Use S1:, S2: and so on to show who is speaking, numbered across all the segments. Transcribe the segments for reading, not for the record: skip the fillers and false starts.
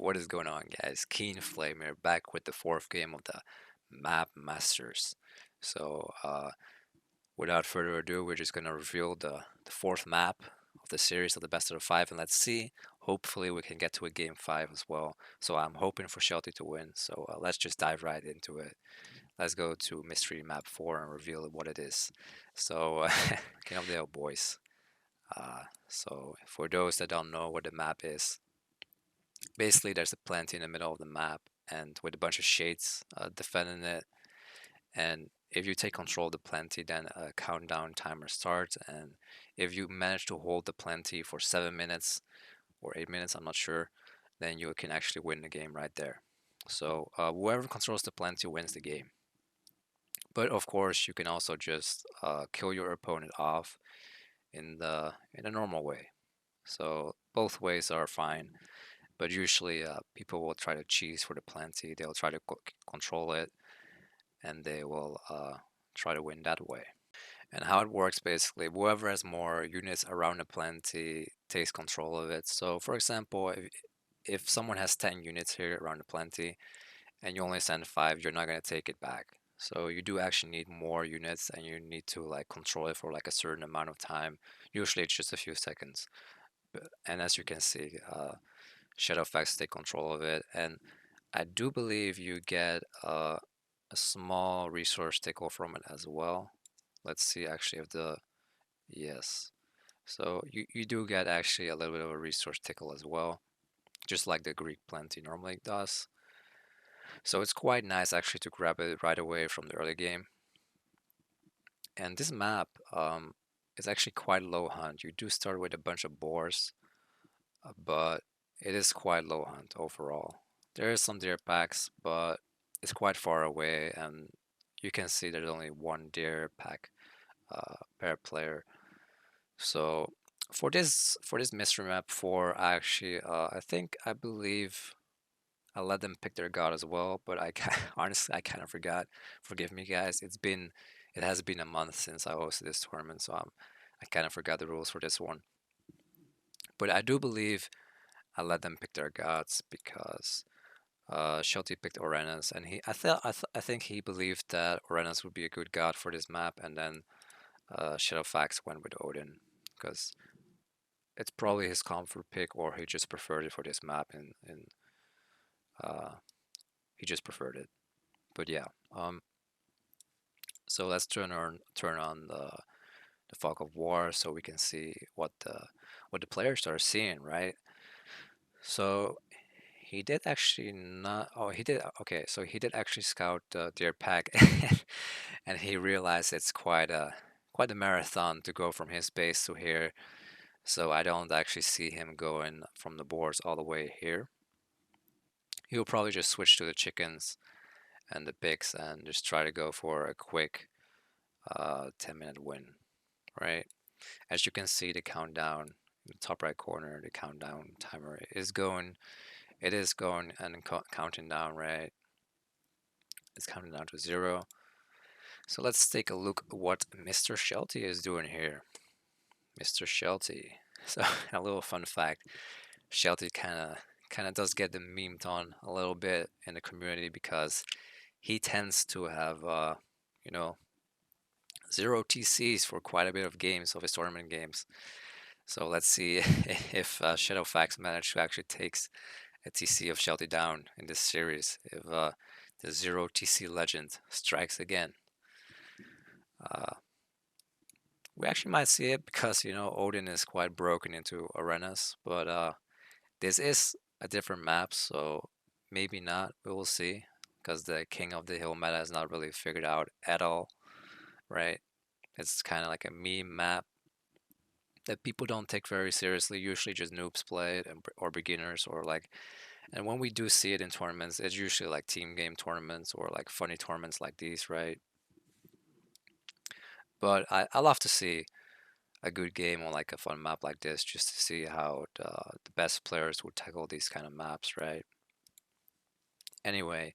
S1: What is going on, guys? Keen Flame here, back with the fourth game of the Map Masters. Without further ado, we're just gonna reveal the fourth map of the series of the best of the five, and let's see. Hopefully, we can get to a game five as well. So I'm hoping for Shelty to win. Let's just dive right into it. Let's go to Mystery Map 4 and reveal what it is. King of the Hill, boys. For those that don't know what the map is, basically there's a plenty in the middle of the map and with a bunch of shades defending it. And if you take control of the plenty, then a countdown timer starts. And if you manage to hold the plenty for 7 minutes or 8 minutes, I'm not sure, then you can actually win the game right there. So whoever controls the plenty wins the game. But of course, you can also just kill your opponent off in a normal way. So both ways are fine. But usually, people will try to cheese for the plenty. They'll try to control it, and they will try to win that way. And how it works basically, whoever has more units around the plenty takes control of it. So, for example, if someone has 10 units here around the plenty, and you only send 5, you're not going to take it back. So you do actually need more units, and you need to like control it for like a certain amount of time. Usually, it's just a few seconds. And as you can see, Shadowfaxx take control of it, and I do believe you get a small resource tickle from it as well. Let's see actually if the yes. So you do get actually a little bit of a resource tickle as well, just like the Greek plenty normally does. So it's quite nice actually to grab it right away from the early game. And this map is actually quite low hunt. You do start with a bunch of boars, but it is quite low hunt overall. There is some deer packs, but it's quite far away, and you can see there's only one deer pack per player. So for this mystery map 4, I believe I let them pick their god as well, but honestly I kind of forgot. Forgive me, guys. It has been a month since I hosted this tournament, so I kind of forgot the rules for this one. But I do believe I let them pick their gods because Shelty picked Orenas, and I think he believed that Orenas would be a good god for this map, and then Shadowfaxx went with Odin because it's probably his comfort pick, or he just preferred it for this map, and uh, he just preferred it. But yeah, so let's turn on the fog of war so we can see what the players are seeing, right? So he did actually not. Oh, he did. Okay, so he did actually scout their pack, and he realized it's quite a marathon to go from his base to here. So I don't actually see him going from the boards all the way here. He'll probably just switch to the chickens and the pigs and just try to go for a quick 10-minute win, right? As you can see, the countdown in the top right corner, the countdown timer is going. It is going and counting down, right? It's counting down to 0. So let's take a look at what Mr. Shelty is doing here. Mr. Shelty. So a little fun fact: Shelty kind of does get them memed on a little bit in the community because he tends to have you know 0 TCs for quite a bit of games, of his tournament games. So let's see if Shadowfaxx managed to actually takes a TC of Shelty down in this series. If the 0 TC legend strikes again. We actually might see it because Odin is quite broken into arenas, but this is a different map, so maybe not. We will see because the King of the Hill meta is not really figured out at all, right? It's kind of like a meme map that people don't take very seriously. Usually, just noobs play it, or beginners, or like. And when we do see it in tournaments, it's usually like team game tournaments or like funny tournaments like these, right? But I love to see a good game on like a fun map like this, just to see how the best players would tackle these kind of maps, right? Anyway,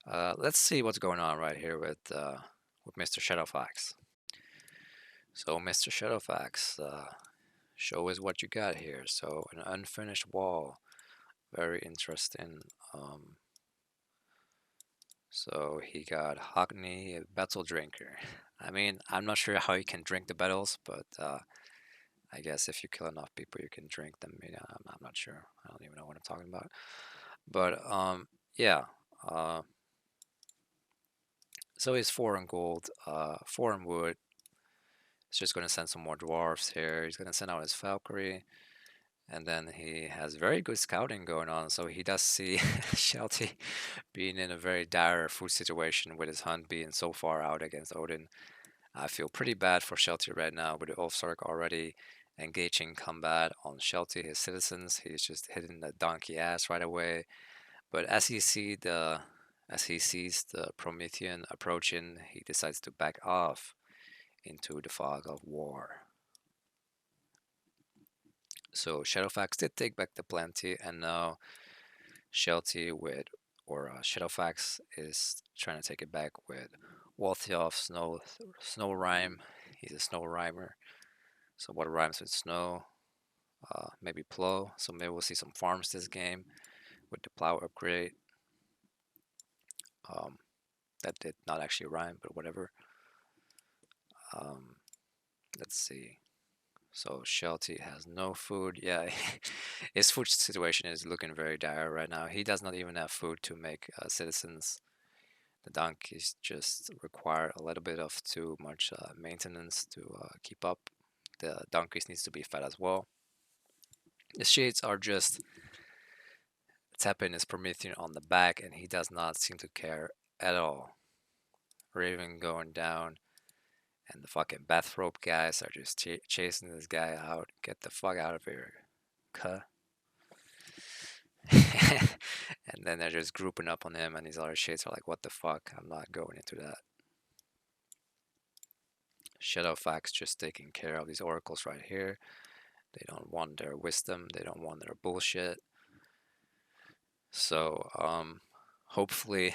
S1: let's see what's going on right here with Mr. Shadowfaxx. So, Mr. Shadowfaxx, show us what you got here. So, an unfinished wall. Very interesting. Um, so he got Hogney, a battle drinker. I mean, I'm not sure how you can drink the battles, but I guess if you kill enough people, you can drink them. You know, I'm not sure. I don't even know what I'm talking about. But yeah. Uh, so he's 4 in gold, 4 in wood. He's just going to send some more dwarves here. He's going to send out his Valkyrie. And then he has very good scouting going on. So he does see Shelty being in a very dire food situation with his hunt being so far out against Odin. I feel pretty bad for Shelty right now with the Ulfsark already engaging combat on Shelty, his citizens. He's just hitting the donkey ass right away. But as he sees the Promethean approaching, he decides to back off into the fog of war. So Shadowfaxx did take back the plenty, and now Shelty Shadowfaxx is trying to take it back with Walthioff Snow Rhyme. He's a snow rhymer. So what rhymes with snow? Maybe plow. So maybe we'll see some farms this game with the plow upgrade. Um, that did not actually rhyme, but whatever. Um, let's see. So Shelty has no food. Yeah, his food situation is looking very dire right now. He does not even have food to make citizens. The donkeys just require a little bit of too much maintenance to keep up. The donkeys needs to be fed as well. The shades are just tapping his Promethean on the back, and he does not seem to care at all. Raven going down, and the fucking bathrobe guys are just chasing this guy out. Get the fuck out of here, cuh. And then they're just grouping up on him, and these other shades are like, what the fuck? I'm not going into that. Shadowfaxx just taking care of these oracles right here. They don't want their wisdom, they don't want their bullshit. So, hopefully,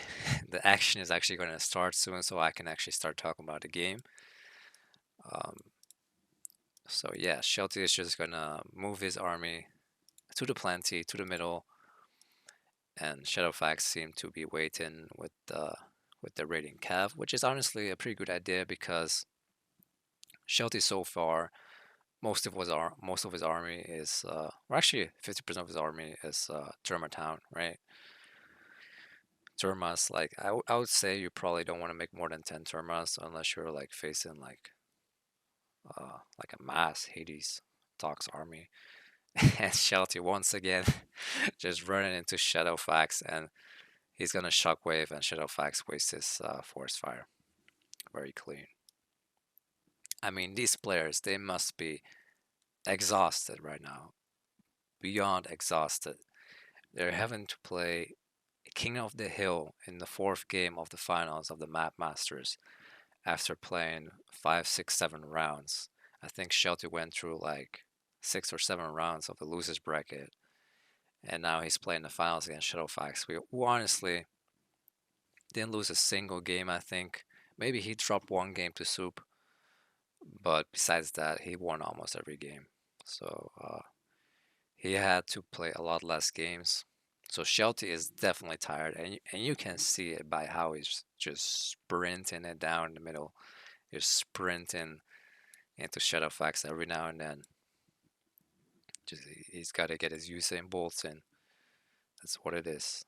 S1: the action is actually going to start soon so I can actually start talking about the game. Um, so, yeah, Shelty is just going to move his army to the plenty, to the middle, and Shadowfaxx seem to be waiting with the raiding cav, which is honestly a pretty good idea because Shelty so far most of his army is or actually 50% of his army is Terma town, right? Termas, like I would say you probably don't want to make more than 10 Termas unless you're like facing like a mass Hades Tox army. And Shelty once again just running into Shadowfaxx, and he's gonna shockwave, and Shadowfaxx wastes his force fire. Very clean. I mean, these players, they must be exhausted right now, beyond exhausted. They're having to play King of the Hill in the fourth game of the finals of the Map Masters after playing 5, 6, 7 rounds. I think Shelty went through like 6 or 7 rounds of the losers bracket, and now he's playing the finals against Shadowfaxx. Who honestly didn't lose a single game. I think maybe he dropped one game to Soup, but besides that, he won almost every game. So he had to play a lot less games. So Shelty is definitely tired, and you can see it by how he's just sprinting it down the middle. He's sprinting into Shadowfaxx every now and then. Just he's got to get his Usain Bolts in. That's what it is.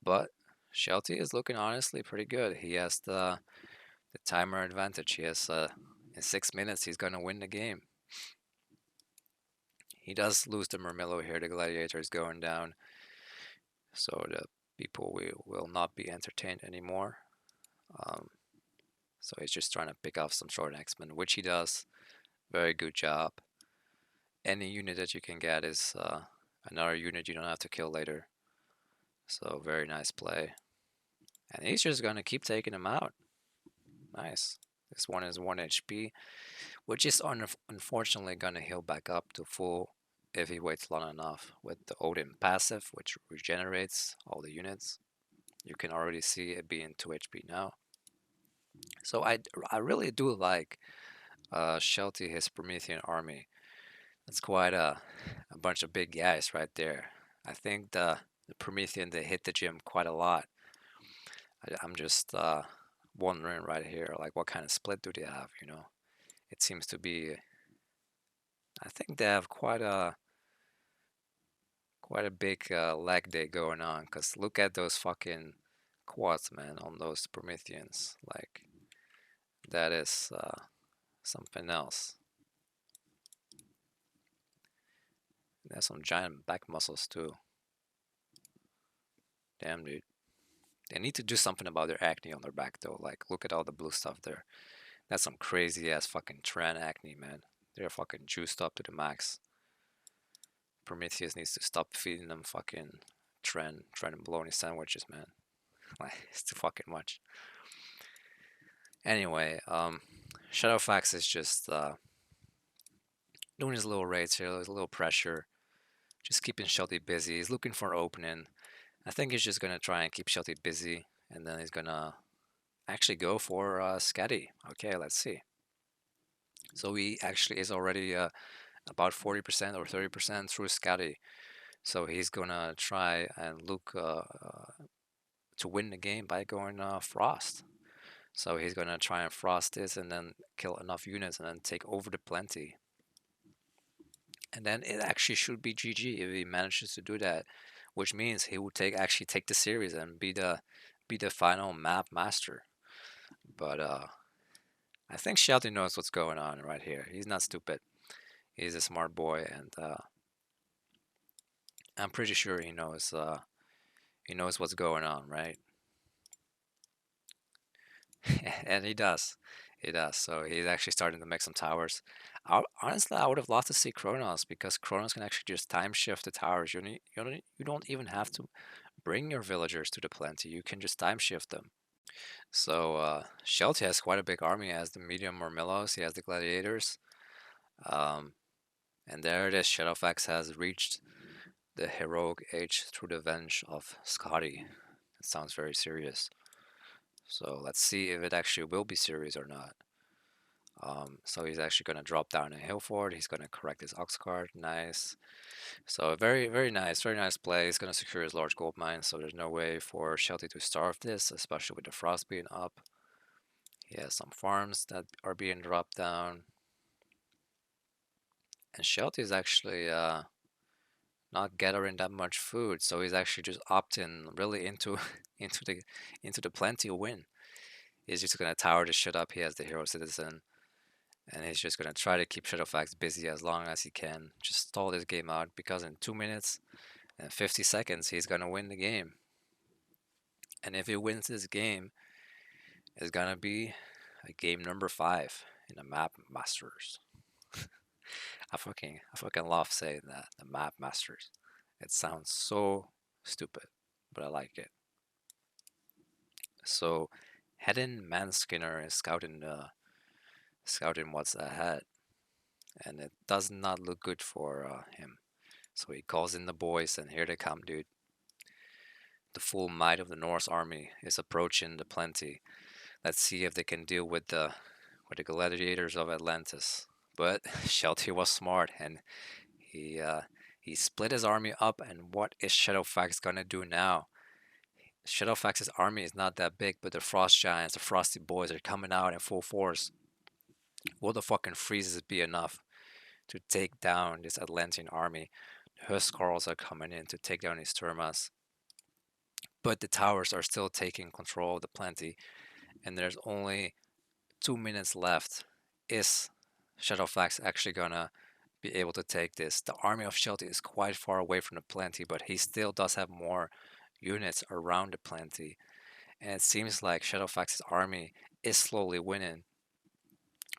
S1: But Shelty is looking honestly pretty good. He has the timer advantage. He has in 6 minutes he's gonna win the game. He does lose the Murmillo here. The gladiator is going down, so the people will not be entertained anymore. Um, so he's just trying to pick off some short X-Men, which he does. Very good job. Any unit that you can get is another unit you don't have to kill later. So very nice play. And he's just gonna keep taking them out. Nice. This one is 1 HP, which is unfortunately gonna heal back up to full if he waits long enough with the Odin passive, which regenerates all the units. You can already see it being 2 HP now. So I really do like Shelty, his Promethean army. It's quite a bunch of big guys right there. I think the Promethean they hit the gym quite a lot. I'm just wondering right here, like what kind of split do they have? It seems to be. I think they have quite a big leg day going on. Cause look at those fucking quads, man, on those Prometheans. Like that is something else. There's some giant back muscles too. Damn, dude. They need to do something about their acne on their back though. Like, look at all the blue stuff there. That's some crazy ass fucking trend acne, man. They're fucking juiced up to the max. Prometheus needs to stop feeding them fucking trend and bologna sandwiches, man. Like, it's too fucking much. Anyway, Shadowfaxx is just doing his little raids here. There's a little pressure, just keeping Shelty busy. He's looking for an opening. I think he's just gonna try and keep Shelty busy, and then he's gonna actually go for Scatty. Okay, let's see. So he actually is already about 40% or 30% through Scatty. So he's gonna try and look to win the game by going Frost. So he's gonna try and Frost this and then kill enough units and then take over the plenty. And then it actually should be GG if he manages to do that, which means he would actually take the series and be the final map master. But I think Shelty knows what's going on right here. He's not stupid. He's a smart boy, and I'm pretty sure he knows what's going on, right? And he does. He does. So he's actually starting to make some towers. Honestly, I would have loved to see Kronos because Kronos can actually just time shift the towers. You don't even have to bring your villagers to the plenty. You can just time shift them. So Shelty has quite a big army. He has the medium Murmillos. He has the gladiators. Um, and there it is. Shadowfaxx has reached the heroic age through the venge of Scotty. It sounds very serious. So let's see if it actually will be serious or not. So he's actually going to drop down a hill fort. He's going to correct his ox cart. Nice. So very, very nice play. He's going to secure his large gold mine. So there's no way for Shelty to starve this, especially with the frost being up. He has some farms that are being dropped down. And Shelty is actually not gathering that much food, so he's actually just opting really into into the plenty win. He's just gonna tower the shit up. He has the hero citizen, and he's just gonna try to keep Shadowfaxx busy as long as he can. Just stall this game out because in 2 minutes and 50 seconds he's gonna win the game. And if he wins this game, it's gonna be a game number 5 in the map masters. I fucking love saying that, the map masters. It sounds so stupid, but I like it. So, Hedin Manskinner is scouting what's ahead, and it does not look good for him. So he calls in the boys, and here they come, dude. The full might of the Norse army is approaching the plenty. Let's see if they can deal with the gladiators of Atlantis. But Shelty was smart, and he uh, he split his army up. And what is Shadowfaxx gonna do now? Shadowfax's army is not that big, but the Frost Giants, the Frosty Boys, are coming out in full force. Will the fucking freezes be enough to take down this Atlantean army? The Huskarls are coming in to take down these Termas, but the towers are still taking control of the plenty, and there's only 2 minutes left. Is Shadowfaxx actually gonna be able to take this? The army of Shelty is quite far away from the plenty, but he still does have more units around the plenty. And it seems like Shadowfax's army is slowly winning.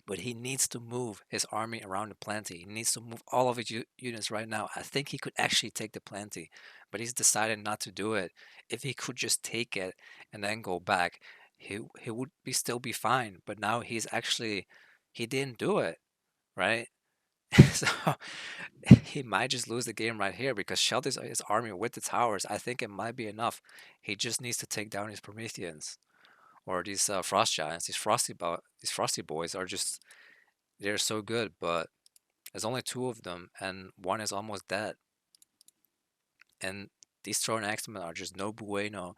S1: But he needs to move his army around the plenty. He needs to move all of his units right now. I think he could actually take the plenty, but he's decided not to do it. If he could just take it and then go back, he would still be fine. But now he didn't do it, right? So he might just lose the game right here because Shelty's his army with the towers. I think it might be enough. He just needs to take down his Prometheans or these frost giants. These frosty boys are just they're so good, but there's only two of them and one is almost dead. And these thrown axemen are just no bueno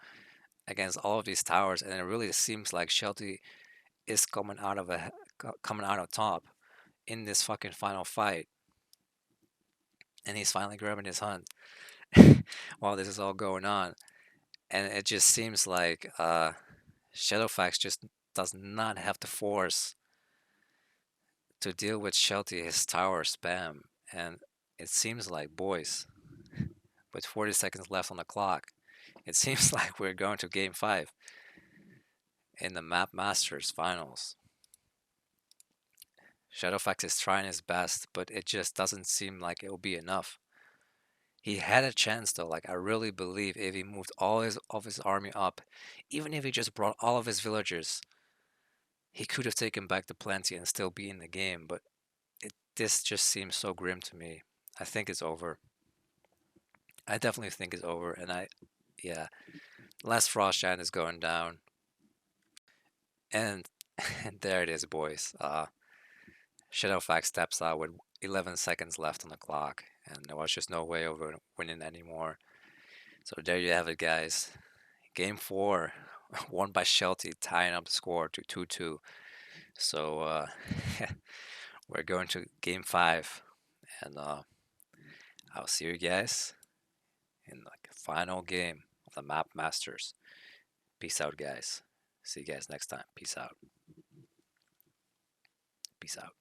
S1: against all of these towers, and it really seems like Shelty is coming out of top in this fucking final fight, and he's finally grabbing his hunt while this is all going on, and it just seems like Shadowfaxx just does not have the force to deal with Shelty, his tower spam, and it seems like, boys, with 40 seconds left on the clock, it seems like we're going to Game 5 in the Map Masters finals. Shadowfaxx is trying his best, but it just doesn't seem like it will be enough. He had a chance though. Like I really believe if he moved all of his army up, even if he just brought all of his villagers, he could have taken back the plenty and still be in the game. But this just seems so grim to me. I think it's over. I definitely think it's over. And yeah, last frost giant is going down, and and there it is, boys. Shadowfax steps out with 11 seconds left on the clock, and there was just no way of winning anymore. So there you have it, guys. Game 4, won by Shelty, tying up the score to 2-2. So we're going to Game 5, and I'll see you guys in like final game of the Map Masters. Peace out, guys. See you guys next time. Peace out. Peace out.